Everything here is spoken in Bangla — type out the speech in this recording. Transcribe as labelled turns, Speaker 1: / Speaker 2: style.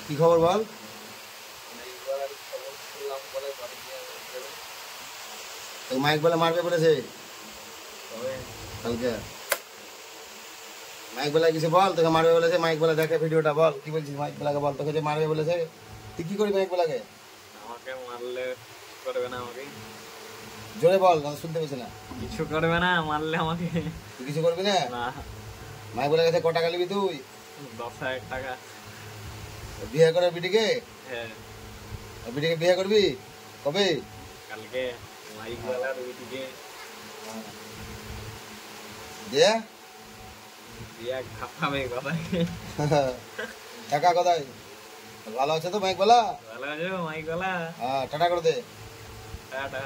Speaker 1: কি খবর বল? মাইক বলে মারবে বলেছে কালকে। মাইক বলা কিছু বল, তোকে মারবে বলেছে। মাইক বলা দেখে ভিডিওটা, বল কি বলছিস। মাইক বলাকে বল, তোকে যে মারবে বলেছে। তুই কি করবি মাইক বলাকে?
Speaker 2: আমাকে মারলে করবে না, আমাকে
Speaker 1: জোরে বল, শুনতে পেয়েছি না।
Speaker 2: কিছু করবে না মারলে আমাকে।
Speaker 1: তুই কিছু করবি না? মাইক বলা গেছে ক টাকা নিবি তুই?
Speaker 2: 10,000 টাকা।
Speaker 1: বিয়ে করে বিটিকে?
Speaker 2: হ্যাঁ।
Speaker 1: বিটিকে বিয়ে করবি কবে?
Speaker 2: কালকে। মাইক বলা বিটিকে
Speaker 1: দিয়ে
Speaker 2: দিয়া খাপাবে কোথায়?
Speaker 1: টাকা কোথায়? ভালো আছে তো মাইক বলা?
Speaker 2: ভালো আছে মাইক বলা।
Speaker 1: হ্যাঁ, টাটা করে দে।
Speaker 2: টাটা।